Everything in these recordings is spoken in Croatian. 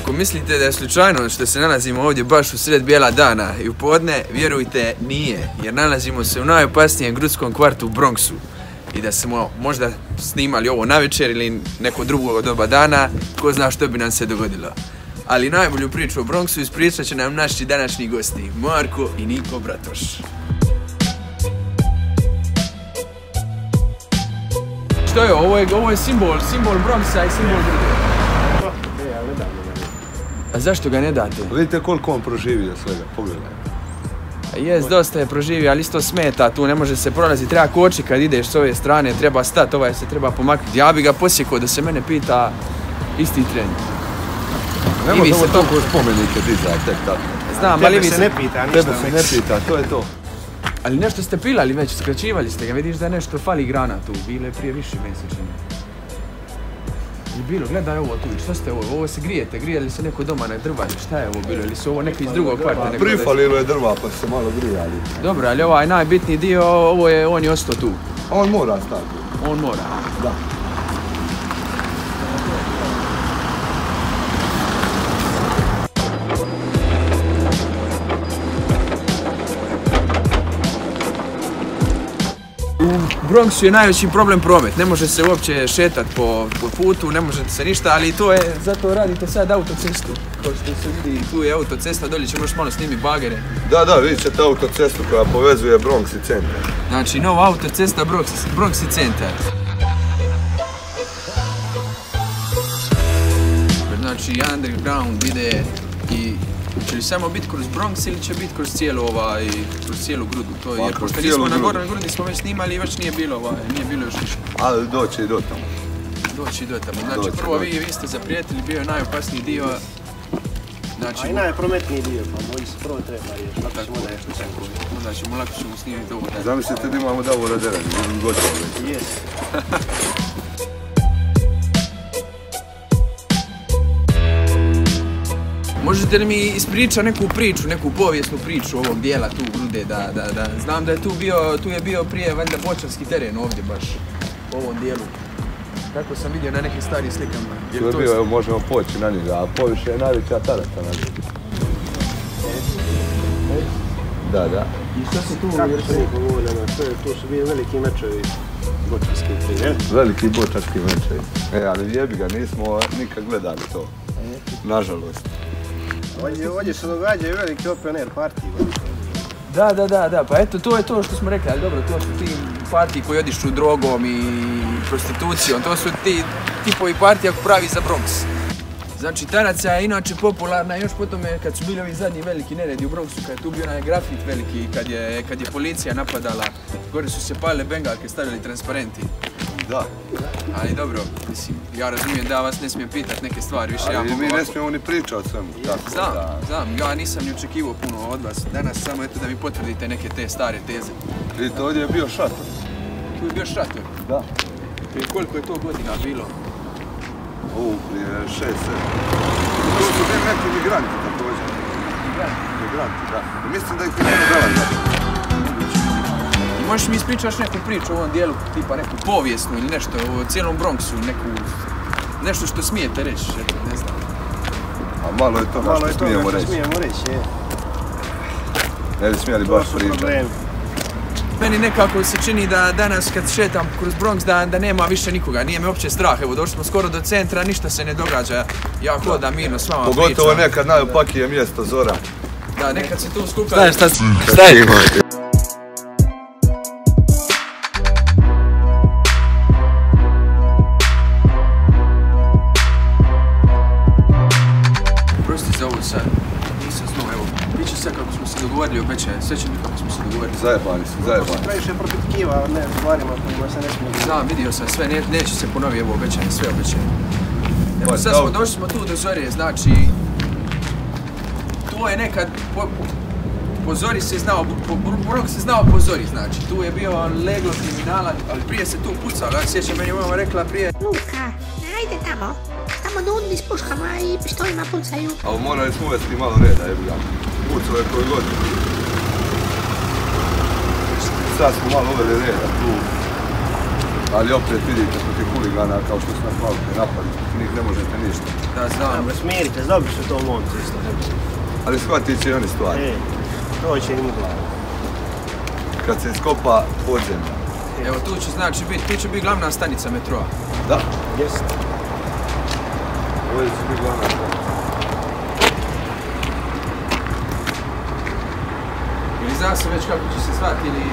Ako mislite da je slučajno što se nalazimo ovdje baš u sred bijela dana i u podne, vjerujte, nije. Jer nalazimo se u najopasnijem grudskom kvartu u Bronxu. I da smo možda snimali ovo navečer ili neko drugo doba dana, ko zna što bi nam se dogodilo. Ali najbolju priču o Bronxu ispričat će nam naši današnji gosti, Marko i Niko Bratoš. Što je ovo? Ovo je simbol Bronxa i simbol Grude. A zašto ga ne date? Vidite koliko on proživio svega, pogledaj. Jes, dosta je proživio, ali isto smeta, tu ne može se prolaziti, treba kočiti kad ideš s ove strane, treba stati, ovaj se treba pomaknuti. Ja bi ga posjekao da se mene pita isti tren. Ne može ovo toliko spomenike dizati, tek tako. Znam, ali vi se... Tebe se ne pita, to je to. Ali nešto ste pilali već, skraćivali ste ga, vidiš da nešto fali grana tu, bile je prije više mjesečno. Je bilo, gledaj ovo tu, što ste ovo se grijete, grijali se neko doma na drva, šta je ovo bilo, ili su ovo neki iz drugog kvarta? Prifalilo je drva pa se malo grijali. Dobro, ali ovaj najbitniji dio, on je ostao tu. On mora stati. On mora? Da. U Bronxu je najveći problem promet, ne može se uopće šetati po putu, ne može se ništa, ali to je, zato radite sad autocestu. Kao što se vidi, tu je autocesta, dolje ćemo još malo snimiti bagere. Da, vidit ćete autocestu koja povezuje Bronx i centar. Znači, nova autocesta Bronx i centar. Znači, underground ide i će li samo biti kroz Bronx ili će biti kroz cijelu Grudu? To je, jer pošto nismo na Gornjoj Grudi smo već snimali i već nije bilo još ništa. Ali doći i do tamo. Doći i do tamo. Znači prvo vi ste zaprijetili, bio je najopasniji dio. A i najprometniji dio, pa moji se prvo treba riješiti, lako ćemo nešto čekati. Onda lako ćemo snimiti ovo. Zamislite da imamo da ovo raderanje, gotovo već. Jes. Možete li mi ispričati neku priču, neku povijesnu priču ovog dijela tu Grude, da znam da je tu je bio prije valjda bočarski teren ovdje baš, u ovom dijelu. Kako sam vidio na nekim starijim slikama. Tu je bio, evo možemo poći na njega, a poviše je najveća tarata na njega. Da. I što se tu... Kako se niko voljeno, tu su bili veliki mečevi bočarski prije. Veliki bočarski mečevi. Ali jebi ga, nismo nikad gledali to. Nažalost. Ovdje se događaju veliki open air partiji. Da, pa eto, to je to što smo rekli, ali dobro, to su ti partiji koji odišu drogom i prostitucijom, to su ti tipovi partija ako pravi za Bronx. Znači, taraca je inače popularna još po tome kad su bili ovi zadnji veliki neredi u Bronxu, kad je tu bio onaj grafit veliki, kad je policija napadala, gore su se palile bengalke, stavili transparenti. Da. Ali dobro, mislim, ja razumijem da vas ne smijem pitat neke stvari više. Ali mi ne smijemo ni pričati o svemu. Znam, ja nisam ni očekivao puno od vas danas, samo eto da mi potvrdite neke te stare teze. Vidite, ovdje je bio šator. Tu je bio šator? Da. Prije koliko je to godina bilo? Prije 6-7. To su bili neki migranti također. Migranti, da. Mislim da ih je neko dala. Možeš mi ispričaš neku priču o ovom dijelu, tipa neku povijesnu ili nešto o cijelom Bronxu, nešto što smijete reći, ne znam. A malo je to što smijemo reći. Ne bi smijeli baš pričati. Meni nekako se čini da danas kad šetam kroz Bronx da nema više nikoga, nije me uopće strah, evo došli smo skoro do centra, ništa se ne događa, ja hodam mirno s vama pričam. Pogotovo nekad najopakije mjesto, Zora. Da, nekad se tu skupali. Šta imate? Dogovorili obećaje, sve će mi kako smo se dogovorili. Zajebani su. Previše propitkiva, ne stvarima kojima se ne smije. Znam, vidio sam sve, neće se ponovi ovo obećanje, sve obećaje. Evo sad došli smo tu do Zore, znači... To je nekad... Po Zori se znao, Bronx se znao po Zori, znači. Tu je bio leglo kriminala, ali prije se tu pucalo, ja sjećam, meni mama rekla prije... Luka, ajde tamo. Tamo ljudi s puškama i pištoljima pucaju. Ali morali smo uvesti malo reda, jebi ga. Pucao je koji god. Sad smo malo uveli reda tu. Ali opet vidite protiv huligana kao što su nas malo napali, njih ne možete ništa. Da, znam. Dobro, smirite, dobri su to momci isto. Ali shvatit će i oni stvari. To će im u glavu. Kad se iskopa podzemlja. Evo tu će znači biti, tu će biti glavna stanica metroa. Da. Jest. Ovdje će biti glavna stanica. Ili zna se već kako će se zvati ili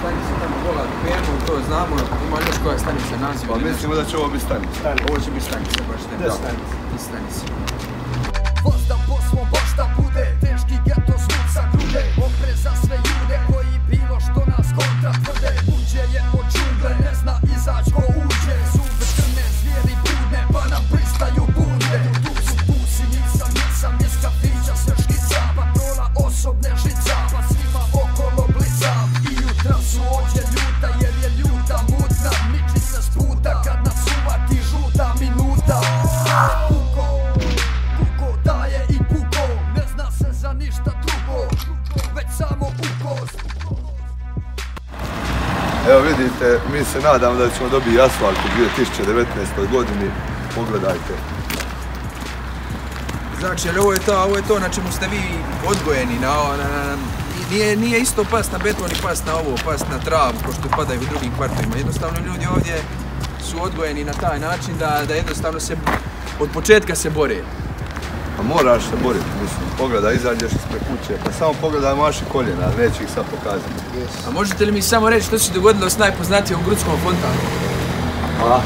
stanica tamo gola Pemu, to znamo, ima još koja stanica naziva. Pa mislimo da će ovo biti stanica. Ovo će biti stanica, baš ne. Da, stanica. I stanica. Vozda po svom baš da bude, teški geto zvuk sa grude, oprez za sve ljude koji bilo što nas kontra tvrde. Uđe je od džungle, ne zna izać ko uđe, zube crne, zvijeri budne, pa nam pristaju bunde. Tu su pusi, nisam iz kafića, sve škica, patrola osobne žica, pa svima okolo blica. I jutra su ođe ljuta, jer je ljuta mutna, miči se s puta kad nas uvati žuta minuta. Puko daje i puko, ne zna se za ništa drugo, već samo ukos. Evo vidite, mi se nadamo da ćemo dobiti asfalt u 2019. godini. Pogledajte. Znači, ovo je to na čemu ste vi odgojeni, nije isto past na beton i past na ovo, past na travu, ko što padaju u drugim kvartovima. Jednostavno ljudi ovdje su odgojeni na taj način da jednostavno se od početka se bore. Pa moraš se boriti, mislim. Pogledaj, izađeš ispred kuće, pa samo pogledaj maši koljena, neću ih sad pokazati. A možete li mi samo reći što se dogodilo s najpoznatijom grudskom fontanu? A?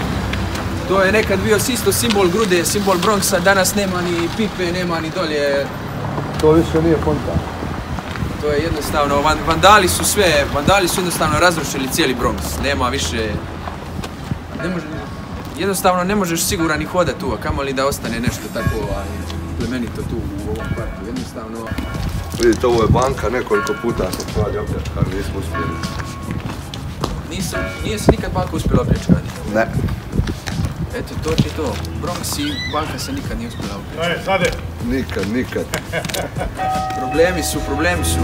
To je nekad bio isto simbol Grude, simbol Bronxa, danas nema ni pipe, nema ni dolje. To više nije fontan. To je jednostavno, vandali su jednostavno razrušili cijeli Bronx, nema više, jednostavno ne možeš siguran ni hodat tu, a kamoli da ostane nešto tako plemenito tu u ovom kvartu, jednostavno. Vidite, ovo je banka, nekoliko puta sam stvari opljačkali, nismo uspjeli. Nije se nikad banka uspjela opljačkati? Ne. Eto, to ti to. Bronx i banka se nikad nije uspjela opljačkati. Sade! Nikad. Problemi su.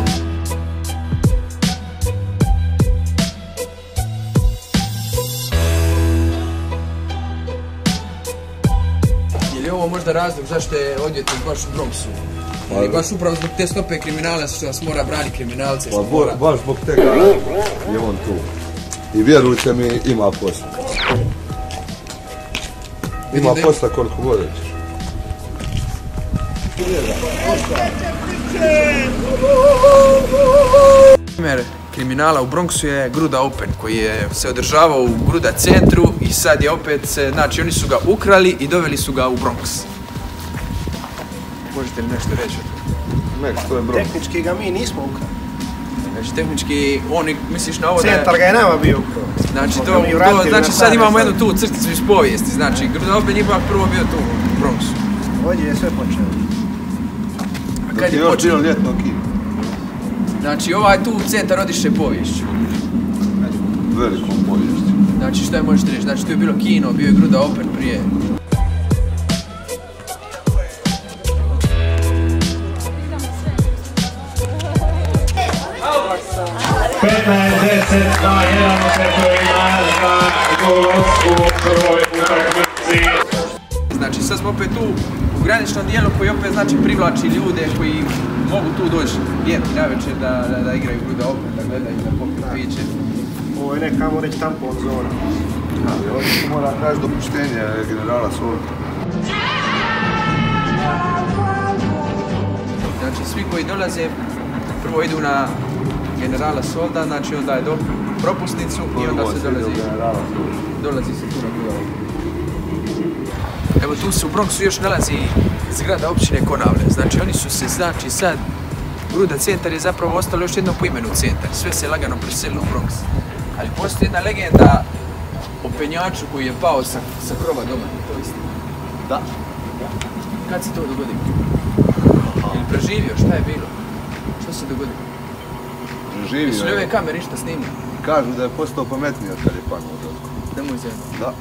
Je li ovo možda razlog zašto je odvjetnik baš u Bronxu? Ili baš upravo zbog te stope kriminala što nas mora braniti kriminalce? Pa baš zbog tega je on tu. I vjerujte mi, ima posla. Ima posla koliko god ćeš. Primjer kriminala u Bronxu je Gruda Open koji je se održavao u Gruda centru i sad je opet, znači oni su ga ukrali i doveli su ga u Bronx. Možete li nešto reći? To je Bronx. Tehnički ga mi nismo ukrali. Znači tehnički, misliš na ovo da je... Centar ga je nama bio ukrao. Znači sad imamo jednu tu crticu iz povijesti, znači Gruda Open je ipak prvo bio tu u Bronxu. Ovdje je sve počelo. Dok je još bilo ljetno kino. Znači ovaj tu centar odiše poviješću. Velikom poviješću. Znači što je možete reći, znači tu je bilo kino, bio je Gruda Open prije. Znači sad smo opet tu u graničnom dijelu koji opet znači privlači ljude koji mogu tu doći jeti navečer da igraju Gruda Open, da gledaju, da popiju piće. Ovo je nekamo reći tampon zona. Ovdje se mora tražiti dopuštenje generala Solda. Znači svi koji dolaze prvo idu na generala Solda, znači onda je do propusnicu i onda se dolazi se tu na Gruda Open. Evo tu se u Bronxu još nalazi zgrada općine Konavle, znači oni su se, znači sad Gruda centar je zapravo ostalo još jedno po imenu centar, sve se lagano preselilo u Bronx. Ali postoji jedna legenda o penjaču koji je pao sa krova doma, to istina. Da. Kad se to dogodilo? Ili preživio, šta je bilo? Što se dogodilo? Preživio je. Jesu li ove kamere išta snimili? Kažu da je postao pametniji od kad je pao od ozgo. Nemoj zemlju. Da.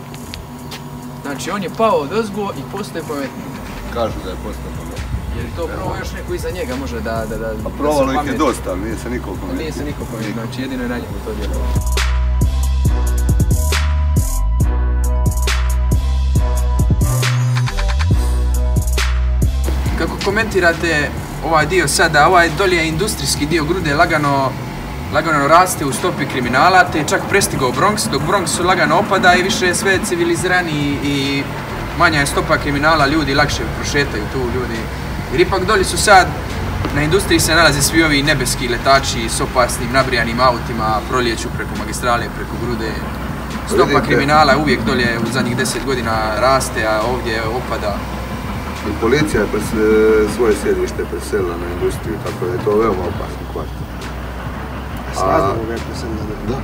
Znači on je pao od ozgo i postaje pametniji. Kažu da je postao pametniji. Je li to probao još neko iza njega može da Pa probalo ih je dosta, ali nije se niko pametniji. Nije se niko pametniji, znači jedino je na njemu to djelovalo. kako komentirate ovaj dio sada, ovaj dolje je industrijski dio Grude lagano raste u stopi kriminala, te je čak prestigao Bronx, dok Bronx lagano opada i više je sve civiliziraniji i manja je stopa kriminala, ljudi lakše prošetaju tu ljudi. Jer ipak dolje su sad, na industriji se nalaze svi ovi nebeski letači s opasnim nabrijanim autima, prolijeću preko magistrale, preko Grude. Stopa kriminala uvijek dolje u zadnjih 10 godina raste, a ovdje opada. I policija je svoje sjedište preselila na industriju, tako da je to veoma opasno kvart. S razlogom je preselila? Da.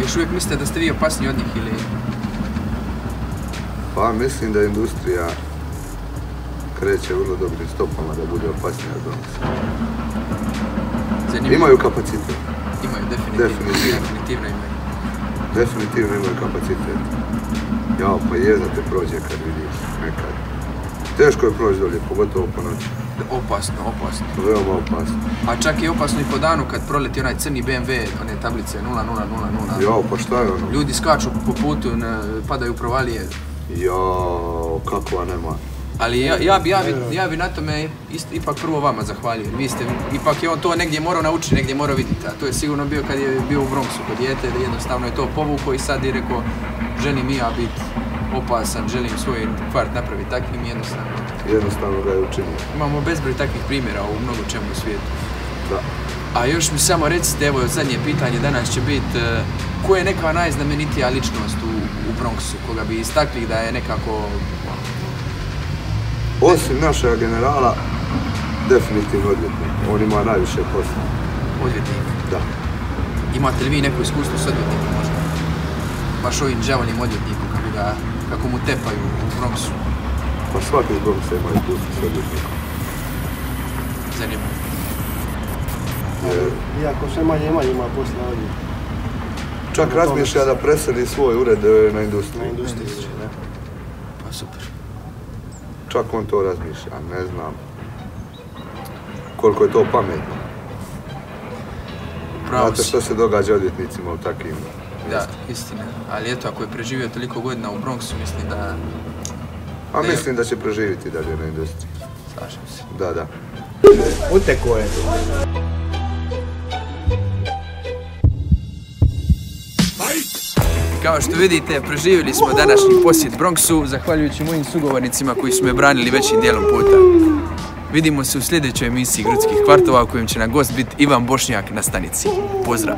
Još uvijek mislite da ste vi opasniji od njih ili? Pa mislim da industrija kreće vrlo dobrim stopama da bude opasnija od Bronxa. Imaju kapacitet. Imaju, definitivno imaju. Definitivno imaju kapacitet. Jao, pa jedna te prođe kad vidiš nekad. Teško je proći dolje, pogotovo po noći. Opasno. Veoma opasno. A čak je opasno i po danu kad proleti onaj crni BMW, one tablice 0000. Jao, pa šta je ono? Ljudi skaču po putu, padaju u provalije. Jao, kakva nema. Ali ja bi na tome ipak prvo vama zahvalio. Vi ste, ipak je on to negdje morao naučiti, negdje morao vidjeti. A to je sigurno bio kad je bio u Bronxu kod dijete, da jednostavno je to povukao i sad je rekao želim i ja biti opasan, želim svoj kvart napraviti takvim i jednostavno ga je učinio. Imamo bezbroj takvih primjera u mnogo čemu u svijetu. Da. A još mi samo recite, evo zadnje pitanje danas će biti, ko je neka najznamenitija ličnost u Bronxu, koga bi istakli da je nekako... Osim našega generala, definitivno odvjetnik. On ima najviše posla. Odvjetnik? Da. Imate li vi neko iskustvo s odvjetnikom možda? Baš ovim đavoljim odvjetnikom, kako mu tepaju u Bronxu? Pa svaki iz Bronxa ima iskustvo s odvjetnikom. Zanimljivo. Iako sve manje ima posla ovdje. Čak razmišlja da preseli svoj ured na industriju. Na industriju, da. Pa super. Čak on to razmišlja, ne znam koliko je to pametno. Znate što se događa odvjetnicima u takvim mjestima. Da, istina. Ali eto, ako je preživio toliko godina u Bronxu, mislim da... A mislim da će preživjeti dalje na industriji. Slažem se. Da. Uteko je. Kao što vidite, preživjeli smo današnji posjet Bronxu, zahvaljujući mojim sugovornicima koji su me branili većim dijelom puta. Vidimo se u sljedećoj emisiji Grudskih kvartova u kojem će nam gost biti Ivan Bošnjak na stanici. Pozdrav!